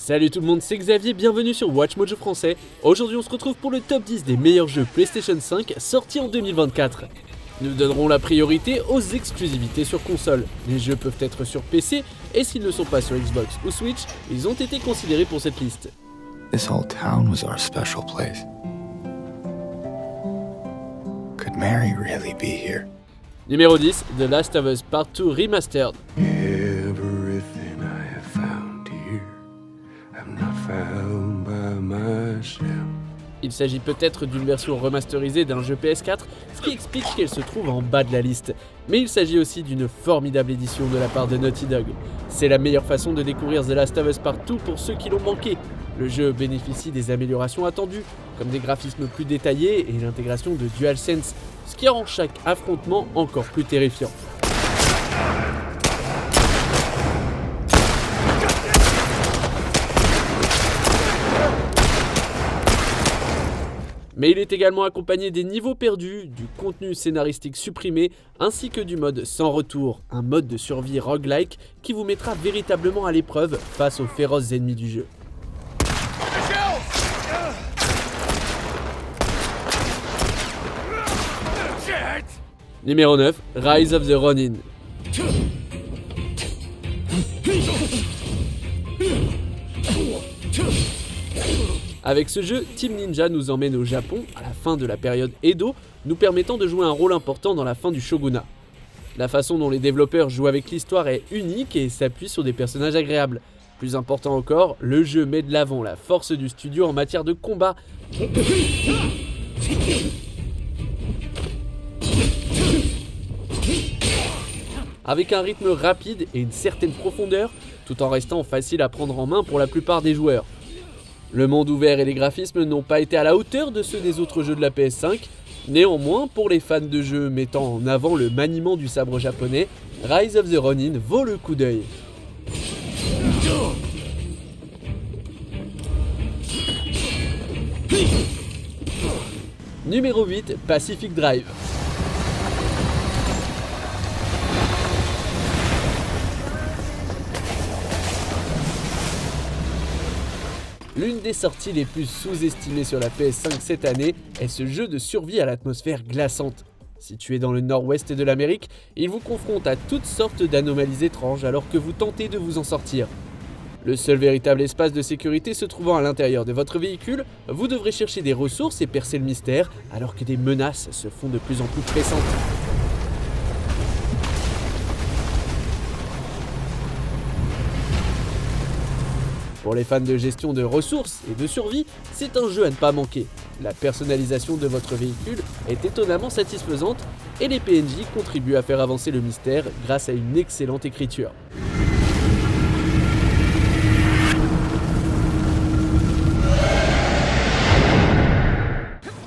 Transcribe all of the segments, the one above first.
Salut tout le monde, c'est Xavier, bienvenue sur Watch Mojo français. Aujourd'hui on se retrouve pour le top 10 des meilleurs jeux PlayStation 5 sortis en 2024. Nous donnerons la priorité aux exclusivités sur console. Les jeux peuvent être sur PC et s'ils ne sont pas sur Xbox ou Switch, ils ont été considérés pour cette liste. This whole town was our special place. Could Mary really be here? Numéro 10, The Last of Us Part 2 Remastered. Everything I have found here, I'm not found by myself. Il s'agit peut-être d'une version remasterisée d'un jeu PS4, ce qui explique qu'elle se trouve en bas de la liste. Mais il s'agit aussi d'une formidable édition de la part de Naughty Dog. C'est la meilleure façon de découvrir The Last of Us Part 2 pour ceux qui l'ont manqué. Le jeu bénéficie des améliorations attendues, comme des graphismes plus détaillés et l'intégration de DualSense, ce qui rend chaque affrontement encore plus terrifiant. Mais il est également accompagné des niveaux perdus, du contenu scénaristique supprimé, ainsi que du mode sans retour, un mode de survie roguelike qui vous mettra véritablement à l'épreuve face aux féroces ennemis du jeu. Numéro 9, Rise of the Ronin. Avec ce jeu, Team Ninja nous emmène au Japon à la fin de la période Edo, nous permettant de jouer un rôle important dans la fin du shogunat. La façon dont les développeurs jouent avec l'histoire est unique et s'appuie sur des personnages agréables. Plus important encore, le jeu met de l'avant la force du studio en matière de combat. Avec un rythme rapide et une certaine profondeur, tout en restant facile à prendre en main pour la plupart des joueurs. Le monde ouvert et les graphismes n'ont pas été à la hauteur de ceux des autres jeux de la PS5, néanmoins pour les fans de jeux mettant en avant le maniement du sabre japonais, Rise of the Ronin vaut le coup d'œil. Numéro 8, Pacific Drive. L'une des sorties les plus sous-estimées sur la PS5 cette année est ce jeu de survie à l'atmosphère glaçante. Situé dans le nord-ouest de l'Amérique, il vous confronte à toutes sortes d'anomalies étranges alors que vous tentez de vous en sortir. Le seul véritable espace de sécurité se trouvant à l'intérieur de votre véhicule, vous devrez chercher des ressources et percer le mystère alors que des menaces se font de plus en plus pressantes. Pour les fans de gestion de ressources et de survie, c'est un jeu à ne pas manquer. La personnalisation de votre véhicule est étonnamment satisfaisante et les PNJ contribuent à faire avancer le mystère grâce à une excellente écriture.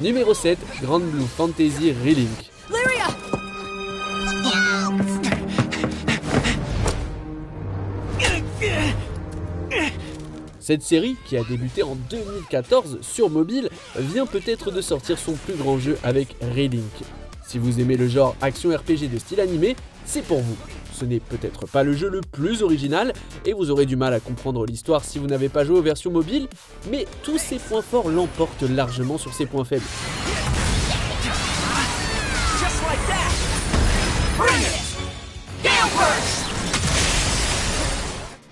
Numéro 7, Grand Blue Fantasy Relink. Cette série, qui a débuté en 2014 sur mobile, vient peut-être de sortir son plus grand jeu avec Relink. Si vous aimez le genre action RPG de style animé, c'est pour vous. Ce n'est peut-être pas le jeu le plus original, et vous aurez du mal à comprendre l'histoire si vous n'avez pas joué aux versions mobiles, mais tous ses points forts l'emportent largement sur ses points faibles.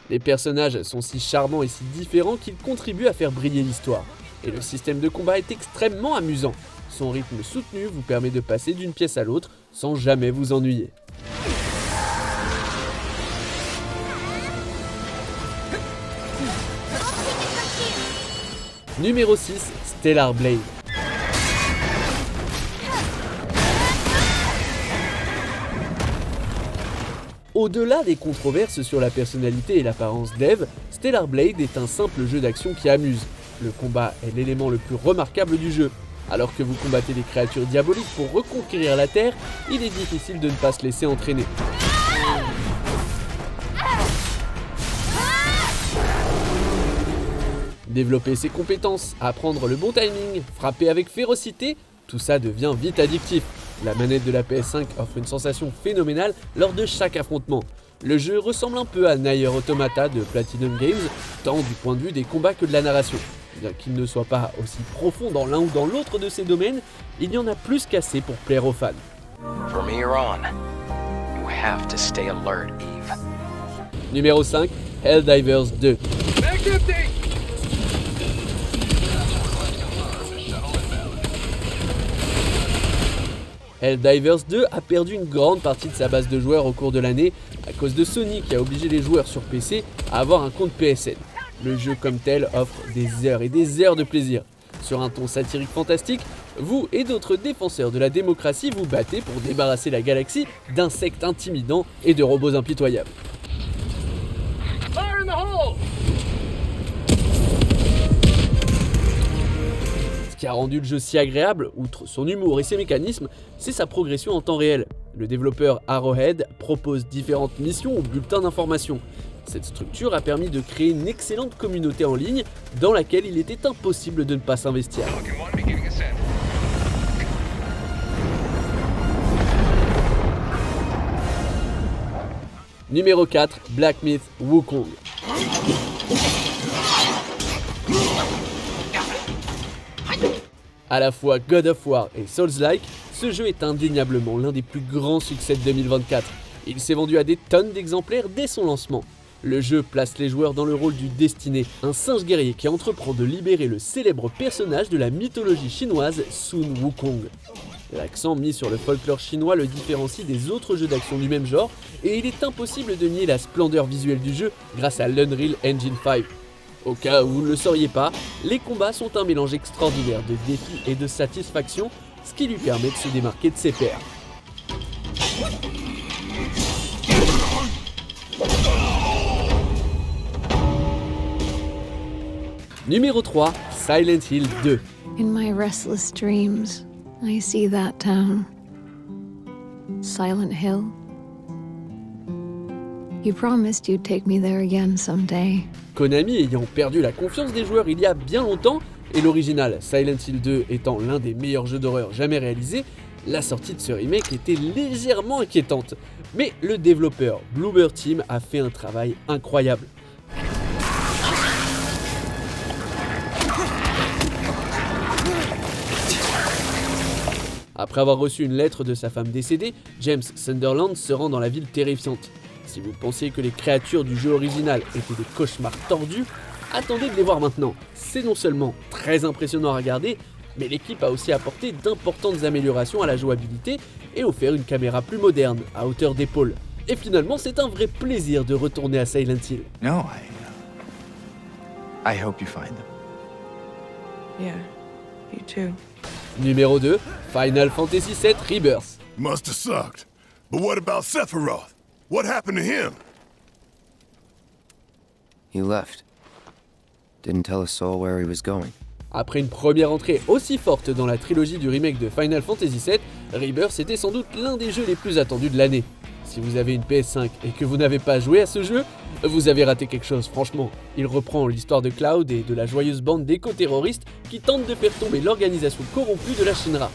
Les personnages sont si charmants et si différents qu'ils contribuent à faire briller l'histoire. Et le système de combat est extrêmement amusant. Son rythme soutenu vous permet de passer d'une pièce à l'autre sans jamais vous ennuyer. Numéro 6, Stellar Blade. Au-delà des controverses sur la personnalité et l'apparence d'Eve, Stellar Blade est un simple jeu d'action qui amuse. Le combat est l'élément le plus remarquable du jeu. Alors que vous combattez des créatures diaboliques pour reconquérir la Terre, il est difficile de ne pas se laisser entraîner. Développer ses compétences, apprendre le bon timing, frapper avec férocité, tout ça devient vite addictif. La manette de la PS5 offre une sensation phénoménale lors de chaque affrontement. Le jeu ressemble un peu à Nier Automata de Platinum Games, tant du point de vue des combats que de la narration. Bien qu'il ne soit pas aussi profond dans l'un ou dans l'autre de ces domaines, il y en a plus qu'assez pour plaire aux fans. From here on, you have to stay alert, Eve. Numéro 5, Helldivers 2. Helldivers 2 a perdu une grande partie de sa base de joueurs au cours de l'année à cause de Sony qui a obligé les joueurs sur PC à avoir un compte PSN. Le jeu comme tel offre des heures et des heures de plaisir. Sur un ton satirique fantastique, vous et d'autres défenseurs de la démocratie vous battez pour débarrasser la galaxie d'insectes intimidants et de robots impitoyables. Ce qui a rendu le jeu si agréable, outre son humour et ses mécanismes, c'est sa progression en temps réel. Le développeur Arrowhead propose différentes missions ou bulletins d'information. Cette structure a permis de créer une excellente communauté en ligne dans laquelle il était impossible de ne pas s'investir. Numéro 4, Black Myth Wukong. À la fois God of War et Souls-like, ce jeu est indéniablement l'un des plus grands succès de 2024. Il s'est vendu à des tonnes d'exemplaires dès son lancement. Le jeu place les joueurs dans le rôle du Destiné, un singe guerrier qui entreprend de libérer le célèbre personnage de la mythologie chinoise Sun Wukong. L'accent mis sur le folklore chinois le différencie des autres jeux d'action du même genre, et il est impossible de nier la splendeur visuelle du jeu grâce à l'Unreal Engine 5. Au cas où vous ne le sauriez pas, les combats sont un mélange extraordinaire de défis et de satisfaction, ce qui lui permet de se démarquer de ses pairs. Numéro 3, Silent Hill 2. In my restless dreams, I see that town. Silent Hill. You promised you'd take me there again someday. Konami ayant perdu la confiance des joueurs il y a bien longtemps, et l'original Silent Hill 2 étant l'un des meilleurs jeux d'horreur jamais réalisés, la sortie de ce remake était légèrement inquiétante. Mais le développeur Bloober Team a fait un travail incroyable. Après avoir reçu une lettre de sa femme décédée, James Sunderland se rend dans la ville terrifiante. Si vous pensiez que les créatures du jeu original étaient des cauchemars tordus, attendez de les voir maintenant. C'est non seulement très impressionnant à regarder, mais l'équipe a aussi apporté d'importantes améliorations à la jouabilité et offert une caméra plus moderne, à hauteur d'épaule. Et finalement, c'est un vrai plaisir de retourner à Silent Hill. No, I hope you find them. Yeah, you too. Numéro 2, Final Fantasy VII Rebirth. Must have sucked. But what about Sephiroth? What happened to him? He left. Didn't tell a soul where he was going. Après une première entrée aussi forte dans la trilogie du remake de Final Fantasy VII, Rebirth était sans doute l'un des jeux les plus attendus de l'année. Si vous avez une PS5 et que vous n'avez pas joué à ce jeu, vous avez raté quelque chose, franchement. Il reprend l'histoire de Cloud et de la joyeuse bande d'éco-terroristes qui tentent de faire tomber l'organisation corrompue de la Shinra.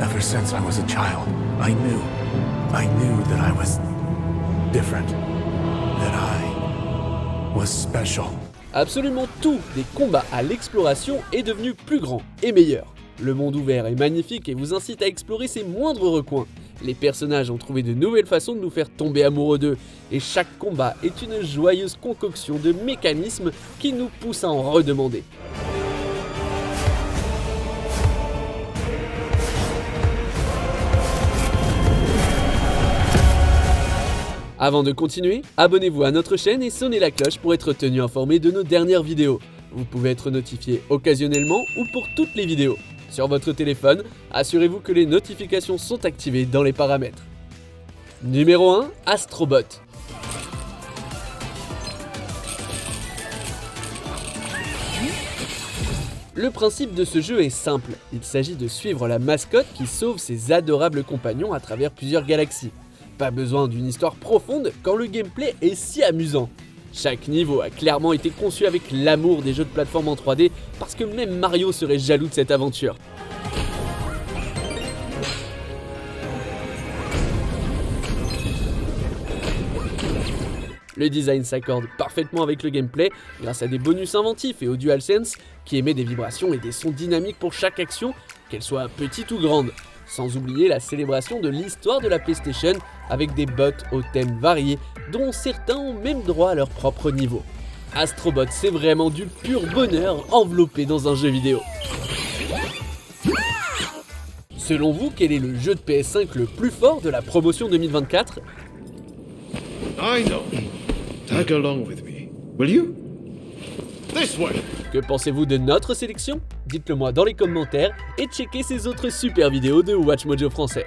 Ever since I was a child, I knew that I was different. That I was special. Absolument tout, des combats à l'exploration, est devenu plus grand et meilleur. Le monde ouvert est magnifique et vous incite à explorer ses moindres recoins. Les personnages ont trouvé de nouvelles façons de nous faire tomber amoureux d'eux, et chaque combat est une joyeuse concoction de mécanismes qui nous poussent à en redemander. Avant de continuer, abonnez-vous à notre chaîne et sonnez la cloche pour être tenu informé de nos dernières vidéos. Vous pouvez être notifié occasionnellement ou pour toutes les vidéos. Sur votre téléphone, assurez-vous que les notifications sont activées dans les paramètres. Numéro 1, Astrobot. Le principe de ce jeu est simple, il s'agit de suivre la mascotte qui sauve ses adorables compagnons à travers plusieurs galaxies. Pas besoin d'une histoire profonde quand le gameplay est si amusant. Chaque niveau a clairement été conçu avec l'amour des jeux de plateforme en 3D parce que même Mario serait jaloux de cette aventure. Le design s'accorde parfaitement avec le gameplay grâce à des bonus inventifs et au DualSense qui émet des vibrations et des sons dynamiques pour chaque action, qu'elle soit petite ou grande. Sans oublier la célébration de l'histoire de la PlayStation avec des bots aux thèmes variés dont certains ont même droit à leur propre niveau. Astro Bot, c'est vraiment du pur bonheur enveloppé dans un jeu vidéo. Selon vous, quel est le jeu de PS5 le plus fort de la promotion 2024 ? I know. Tag along with me. Will you? This way. Que pensez-vous de notre sélection ? Dites-le moi dans les commentaires et checkez ces autres super vidéos de Watch Mojo français.